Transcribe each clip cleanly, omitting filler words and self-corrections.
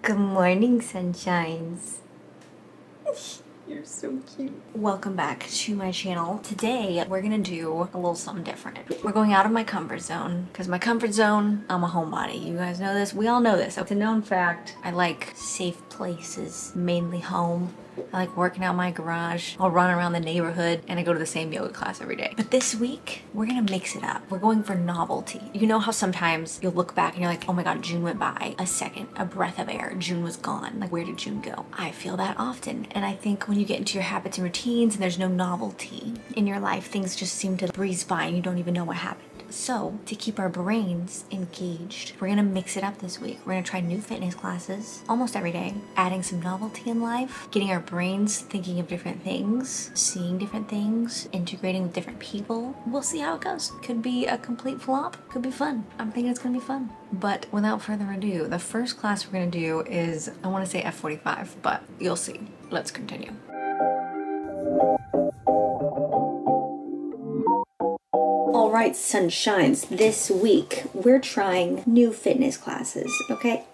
Good morning, sunshines. You're so cute. Welcome back to my channel. Today, we're gonna do a little something different. We're going out of my comfort zone, because my comfort zone, I'm a homebody. You guys know this? We all know this. It's a known fact. I like safe places, mainly home. I like working out in my garage. I'll run around the neighborhood and I go to the same yoga class every day. But this week, we're gonna mix it up. We're going for novelty. You know how sometimes you'll look back and you're like, oh my God, June went by. A second, a breath of air, June was gone. Like, where did June go? I feel that often. And I think when you get into your habits and routines and there's no novelty in your life, things just seem to breeze by and you don't even know what happened. So, to keep our brains engaged, we're gonna mix it up this week. We're gonna try new fitness classes almost every day, adding some novelty in life, getting our brains thinking of different things, seeing different things, integrating with different people. We'll see how it goes. Could be a complete flop, could be fun. I'm thinking it's gonna be fun. But without further ado, the first class we're gonna do is, I wanna say F45, but you'll see. Let's continue. Alright, sunshines, this week we're trying new fitness classes, okay?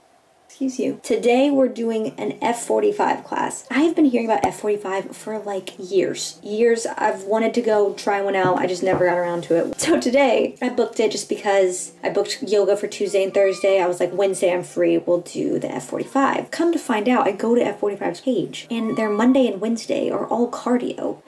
Excuse you. Today we're doing an F45 class. I've been hearing about F45 for like years. I've wanted to go try one out, I just never got around to it. So today I booked it just because I booked yoga for Tuesday and Thursday. I was like, Wednesday I'm free, we'll do the F45. Come to find out, I go to F45's page and their Monday and Wednesday are all cardio.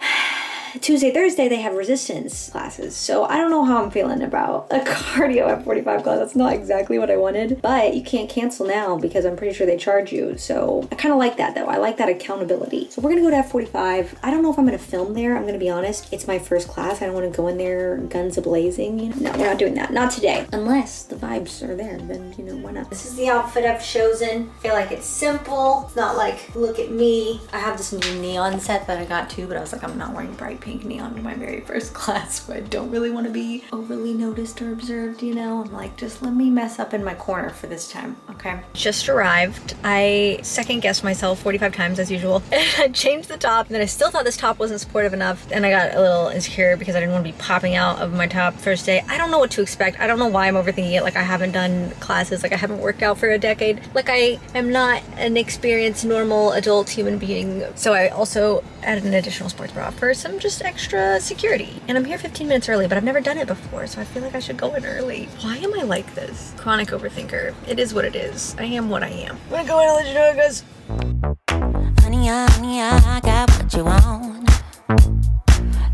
Tuesday, Thursday, they have resistance classes. So I don't know how I'm feeling about a cardio F45 class. That's not exactly what I wanted, but you can't cancel now because I'm pretty sure they charge you. So I kind of like that though. I like that accountability. So we're gonna go to F45. I don't know if I'm gonna film there. I'm gonna be honest. It's my first class. I don't want to go in there guns a-blazing. You know? No, we're not doing that. Not today. Unless the vibes are there, then you know, why not? This is the outfit I've chosen. I feel like it's simple. It's not like, look at me. I have this new neon set that I got too, but I was like, I'm not wearing bright pink neon in my very first class, so I don't really want to be overly noticed or observed, you know? I'm like, just let me mess up in my corner for this time, okay? Just arrived. I second guessed myself 45 times as usual, and I changed the top, and then I still thought this top wasn't supportive enough, and I got a little insecure because I didn't want to be popping out of my top first day. I don't know what to expect. I don't know why I'm overthinking it. Like, I haven't done classes, like I haven't worked out for a decade. Like, I am not an experienced, normal, adult human being. So I also added an additional sports bra for some just extra security. And I'm here 15 minutes early, but I've never done it before, so I feel like I should go in early. Why am I like this? Chronic overthinker. It is what it is. I am what I am. I'm gonna go in and let you know how it goes. Honey, I got what you want.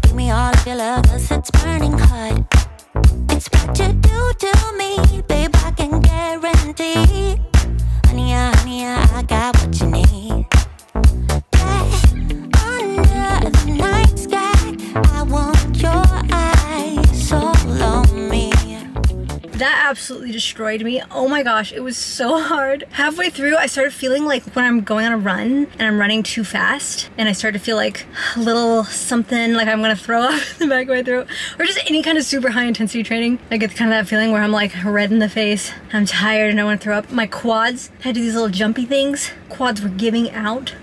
Give me all of your love, 'cause it's burning hot. It's what you do to me, babe, I can guarantee. Honey, I got what you need. Under the night sky, I want your eyes all on me. That absolutely destroyed me. Oh my gosh, it was so hard. Halfway through, I started feeling like when I'm going on a run and I'm running too fast, and I started to feel like a little something, like I'm gonna throw up in the back of my throat, or just any kind of super high intensity training. I get kind of that feeling where I'm like red in the face, I'm tired and I want to throw up. My quads had to do these little jumpy things. Quads were giving out.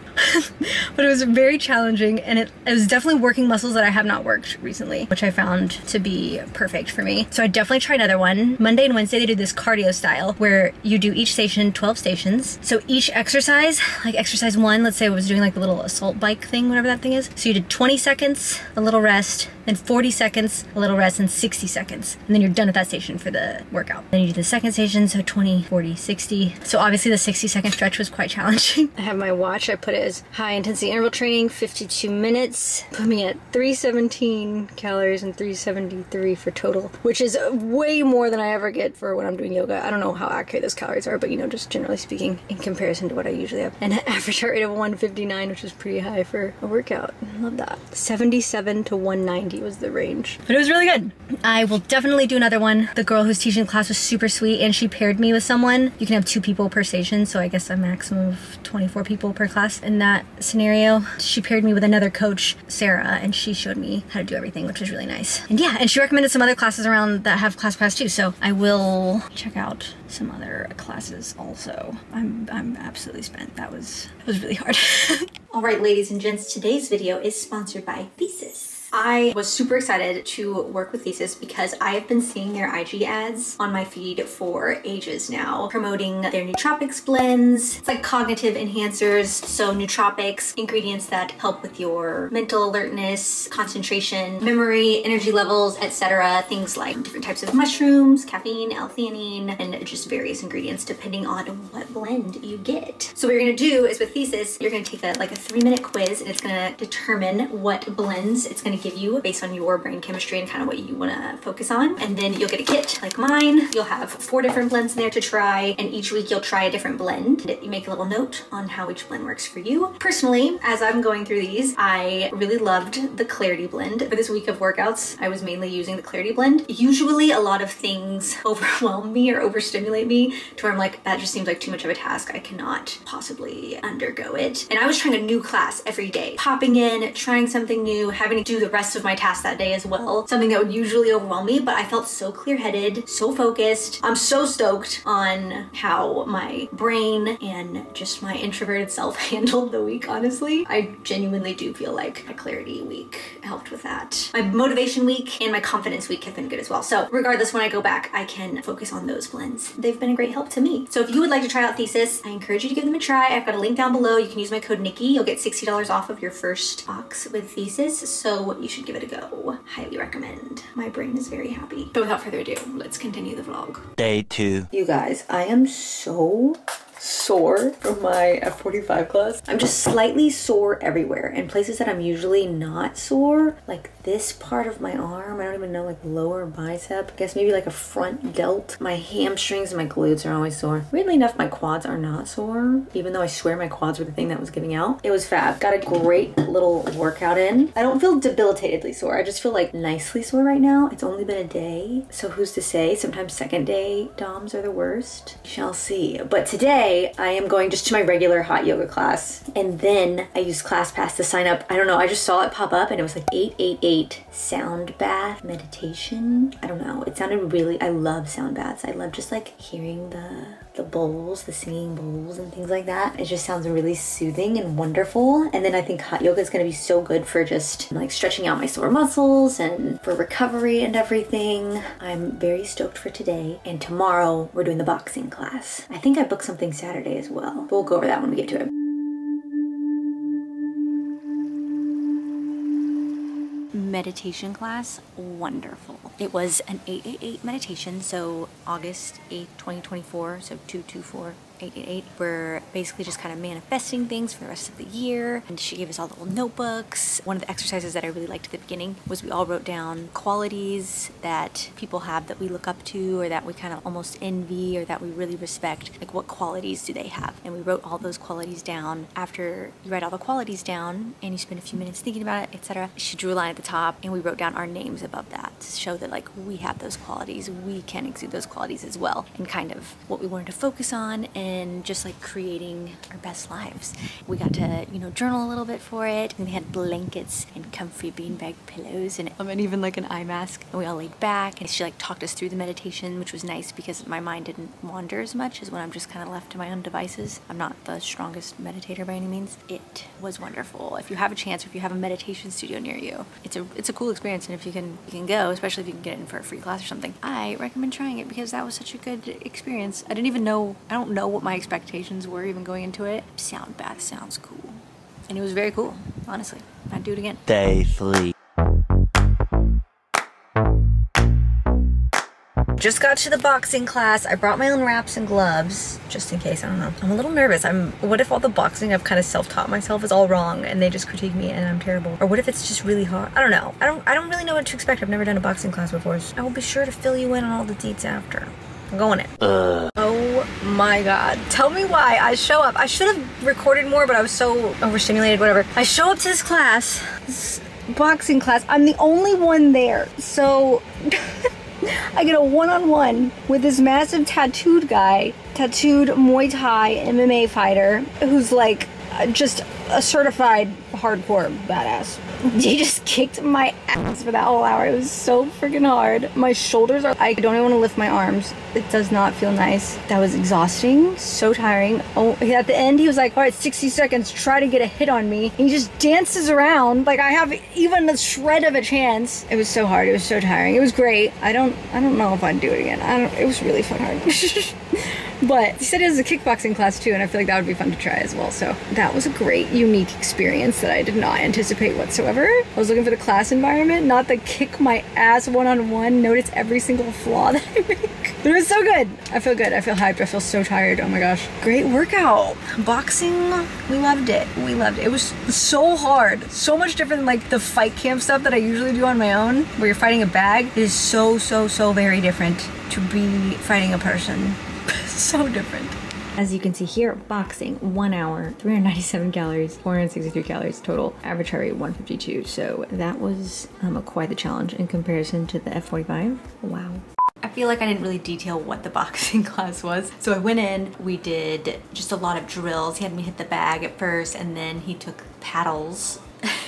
But it was very challenging, and it was definitely working muscles that I have not worked recently, which I found to be perfect for me. So I definitely try another one. Monday and Wednesday they do this cardio style where you do each station 12 stations. So each exercise, like exercise 1, let's say I was doing like the little assault bike thing, whatever that thing is. So you did 20 seconds, a little rest, then 40 seconds, a little rest, and 60 seconds. And then you're done at that station for the workout. Then you do the second station, so 20, 40, 60. So obviously the 60-second stretch was quite challenging. I have my watch, I put it as high intensity interval training, 52 minutes. Put me at 317 calories and 373 for total, which is way more than I ever get for when I'm doing yoga. I don't know how accurate those calories are, but you know, just generally speaking, in comparison to what I usually have. And an average heart rate of 159, which is pretty high for a workout. I love that. 77 to 190 was the range, but it was really good. I will definitely do another one. The girl who's teaching the class was super sweet, and she paired me with someone. You can have 2 people per station, so I guess a maximum of 24 people per class. In that scenario, she paired me with another coach, Sarah, and she showed me how to do everything, which was really nice. And yeah, and she recommended some other classes around that have class pass too, so I will check out some other classes also. I'm absolutely spent. That was really hard. All right, ladies and gents, today's video is sponsored by Thesis. I was super excited to work with Thesis because I have been seeing their IG ads on my feed for ages now, promoting their nootropics blends. It's like cognitive enhancers, so nootropics, ingredients that help with your mental alertness, concentration, memory, energy levels, etc. Things like different types of mushrooms, caffeine, L-theanine, and just various ingredients depending on what blend you get. So what you're gonna do is with Thesis, you're gonna take like a 3-minute quiz, and it's gonna determine what blends it's gonna give you based on your brain chemistry and kind of what you wanna focus on. And then you'll get a kit like mine. You'll have 4 different blends in there to try, and each week you'll try a different blend. You make a little note on how each blend works for you. Personally, as I'm going through these, I really loved the Clarity blend. For this week of workouts, I was mainly using the Clarity blend. Usually a lot of things overwhelm me or overstimulate me to where I'm like, that just seems like too much of a task. I cannot possibly undergo it. And I was trying a new class every day, popping in, trying something new, having to do the rest of my tasks that day as well. Something that would usually overwhelm me, but I felt so clear-headed, so focused. I'm so stoked on how my brain and just my introverted self handled the week, honestly. I genuinely do feel like a Clarity week helped with that. My motivation week and my confidence week have been good as well. So regardless, when I go back, I can focus on those blends. They've been a great help to me. So if you would like to try out Thesis, I encourage you to give them a try. I've got a link down below. You can use my code Nikki. You'll get $60 off of your first box with Thesis. So you should give it a go. Highly recommend. My brain is very happy. But without further ado, let's continue the vlog. Day 2. You guys, I am so sore from my F45 class. I'm just slightly sore everywhere, and places that I'm usually not sore, like this part of my arm, I don't even know, like lower bicep, I guess maybe like a front delt. My hamstrings and my glutes are always sore. Weirdly enough, my quads are not sore, even though I swear my quads were the thing that was giving out. It was fab. Got a great little workout in. I don't feel debilitatedly sore. I just feel like nicely sore right now. It's only been a day, so who's to say? Sometimes second day DOMs are the worst. Shall see. But today, I am going just to my regular hot yoga class, and then I used ClassPass to sign up. I don't know, I just saw it pop up and it was like 888 sound bath meditation. I don't know, it sounded really, I love sound baths. I love just like hearing the bowls, the singing bowls and things like that. It just sounds really soothing and wonderful. And then I think hot yoga is going to be so good for just like stretching out my sore muscles and for recovery and everything. I'm very stoked for today. And tomorrow we're doing the boxing class. I think I booked something Saturday as well, but we'll go over that when we get to it. Meditation class, wonderful. It was an 888 meditation, so August 8th, 2024, so 224-888. We're basically just kind of manifesting things for the rest of the year, and she gave us all little notebooks. One of the exercises that I really liked at the beginning was we all wrote down qualities that people have that we look up to, or that we kind of almost envy, or that we really respect. Like, what qualities do they have? And we wrote all those qualities down. After you write all the qualities down and you spend a few minutes thinking about it, etc., she drew a line at the top and we wrote down our names above that to show that like we have those qualities, we can exude those qualities as well, and kind of what we wanted to focus on, and just like creating our best lives. We got to, you know, journal a little bit for it, and they had blankets and comfy beanbag pillows and even like an eye mask, and we all laid back, and she like talked us through the meditation, which was nice because my mind didn't wander as much as when I'm just kind of left to my own devices. I'm not the strongest meditator by any means. It was wonderful. If you have a chance, or if you have a meditation studio near you, it's a cool experience, and if you can go, especially if you can get in for a free class or something, I recommend trying it because that was such a good experience. I don't know what my expectations were even going into it. Sound bath sounds cool, and it was very cool, honestly. I'd do it again. Day 3. Just got to the boxing class. I brought my own wraps and gloves, just in case, I don't know. I'm a little nervous. What if all the boxing I've kind of self-taught myself is all wrong and they just critique me and I'm terrible? Or what if it's just really hard? I don't know. I don't really know what to expect. I've never done a boxing class before. So I will be sure to fill you in on all the deets after. I'm going in. Oh my God. Tell me why I show up. I should have recorded more, but I was so overstimulated, whatever. I show up to this class, this boxing class. I'm the only one there. So I get a one-on-one with this massive tattooed guy, tattooed Muay Thai MMA fighter, who's like just a certified hardcore badass. He just kicked my ass for that whole hour. It was so freaking hard. My shoulders are, I don't even want to lift my arms. It does not feel nice. That was exhausting, so tiring. Oh, at the end he was like, all right, 60 seconds, try to get a hit on me. And he just dances around like I have even a shred of a chance. It was so hard, it was so tiring. It was great. I don't know if I'd do it again. It was really fun hard. But he said he has a kickboxing class too, and I feel like that would be fun to try as well. So that was a great, unique experience that I did not anticipate whatsoever. I was looking for the class environment, not the kick my ass one-on-one, notice every single flaw that I make. But it was so good. I feel good. I feel hyped. I feel so tired. Oh my gosh. Great workout. Boxing, we loved it. We loved it. It was so hard. So much different than like the fight camp stuff that I usually do on my own, where you're fighting a bag. It is so very different to be fighting a person. So different. As you can see here, boxing, 1 hour, 397 calories, 463 calories total, average heart rate 152. So that was quite the challenge in comparison to the F45. Wow. I feel like I didn't really detail what the boxing class was. So I went in, we did just a lot of drills. He had me hit the bag at first, and then he took paddles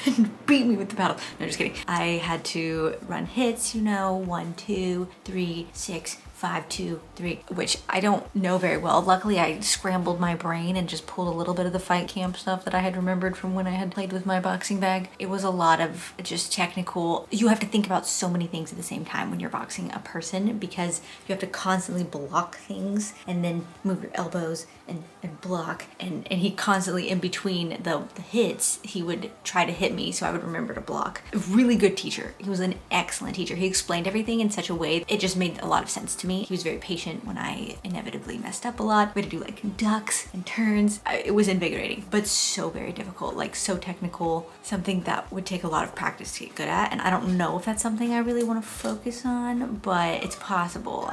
and beat me with the paddle. No, just kidding. I had to run hits, you know, 1, 2, 3, 6, 5, 2, 3, which I don't know very well. Luckily, I scrambled my brain and just pulled a little bit of the fight camp stuff that I had remembered from when I had played with my boxing bag. It was a lot of just technical. You have to think about so many things at the same time when you're boxing a person, because you have to constantly block things and then move your elbows and block. And he constantly, in between the hits, he would try to hit me, so I would remember to block. A really good teacher. He was an excellent teacher. He explained everything in such a way, it just made a lot of sense to me. He was very patient when I inevitably messed up a lot. We had to do like ducks and turns. It was invigorating, but so very difficult, like so technical, something that would take a lot of practice to get good at. And I don't know if that's something I really want to focus on, but it's possible.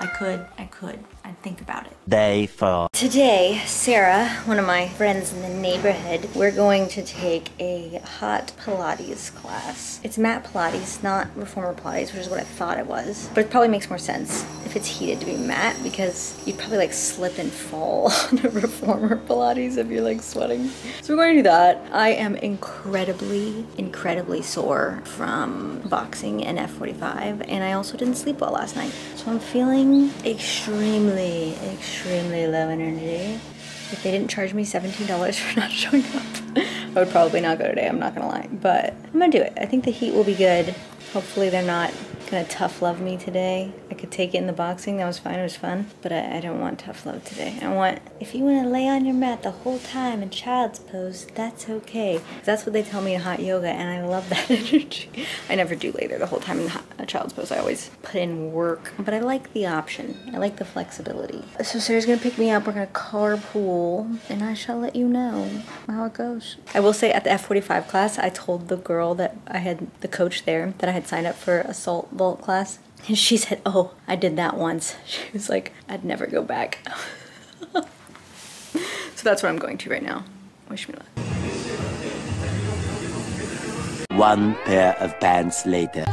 I'd think about it. Day 4. Today, Sarah, one of my friends in the neighborhood, we're going to take a hot Pilates class. It's mat Pilates, not reformer Pilates, which is what I thought it was. But it probably makes more sense if it's heated to be mat, because you'd probably like slip and fall on a reformer Pilates if you're like sweating. So we're going to do that. I am incredibly sore from boxing and F45, and I also didn't sleep well last night. So I'm feeling extremely low energy. If they didn't charge me $17 for not showing up, I would probably not go today, I'm not gonna lie. But I'm gonna do it. I think the heat will be good. Hopefully they're not gonna tough love me today. I could take it in the boxing, that was fine, it was fun. But I don't want tough love today. I want, if you wanna lay on your mat the whole time in child's pose, that's okay. That's what they tell me in hot yoga, and I love that energy. I never do lay there the whole time in child's pose. I always put in work, but I like the option. I like the flexibility. So Sarah's gonna pick me up, we're gonna carpool, and I shall let you know how it goes. I will say at the F45 class, I told the girl that I had, the coach there, that I had signed up for assault vault class, and she said, oh, I did that once. She was like, I'd never go back. So that's what I'm going to right now. Wish me luck. 1 pair of pants later.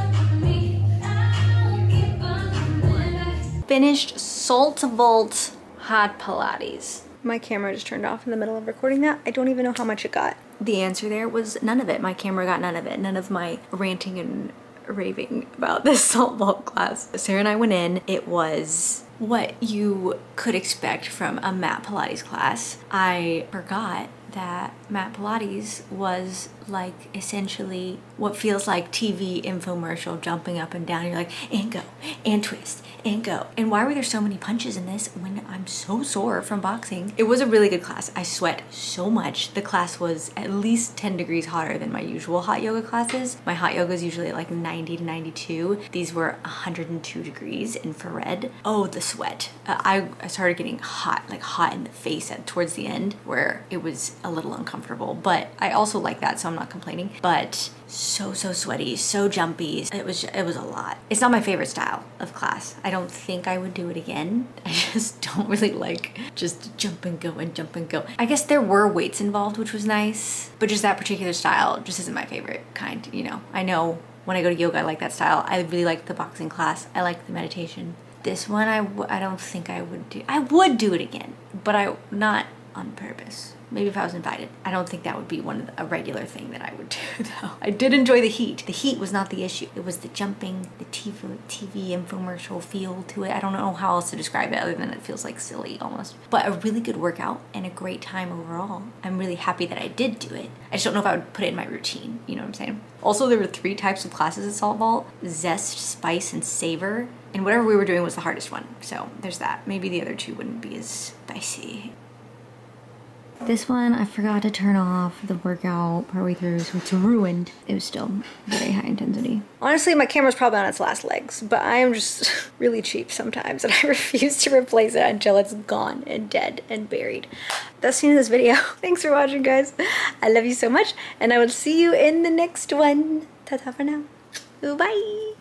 Finished Salt Vault Hot Pilates. My camera just turned off in the middle of recording that. I don't even know how much it got. The answer there was none of it. My camera got none of it. None of my ranting and raving about this Salt Vault class. Sarah and I went in. It was what you could expect from a mat Pilates class. I forgot that mat Pilates was like essentially what feels like TV infomercial, jumping up and down. You're like, and go, and twist, and go. And why were there so many punches in this when I'm so sore from boxing? It was a really good class. I sweat so much. The class was at least 10 degrees hotter than my usual hot yoga classes. My hot yoga is usually at like 90 to 92. These were 102 degrees infrared. Oh, the sweat. I started getting hot, like hot in the face towards the end, where it was a little uncomfortable, but I also like that, so I'm not complaining. But so sweaty, so jumpy. It was a lot. It's not my favorite style of class. I don't think I would do it again. I just don't really like just jump and go and jump and go. I guess there were weights involved, which was nice, but just that particular style just isn't my favorite kind, you know. I know when I go to yoga, I like that style. I really like the boxing class. I like the meditation. This one, I don't think I would do. I would do it again, but not on purpose. Maybe if I was invited. I don't think that would be a regular thing that I would do though. I did enjoy the heat. The heat was not the issue. It was the jumping, the TV infomercial feel to it. I don't know how else to describe it other than it feels like silly almost. But a really good workout and a great time overall. I'm really happy that I did do it. I just don't know if I would put it in my routine. You know what I'm saying? Also, there were 3 types of classes at Salt Vault: Zest, Spice, and Savor. And whatever we were doing was the hardest one. So there's that. Maybe the other 2 wouldn't be as spicy. This one, I forgot to turn off the workout partway through, so it's ruined. It was still very high intensity. Honestly, my camera's probably on its last legs, but I am just really cheap sometimes, and I refuse to replace it until it's gone and dead and buried. That's the end of this video. Thanks for watching, guys. I love you so much, and I will see you in the next one. Ta-ta for now. Bye.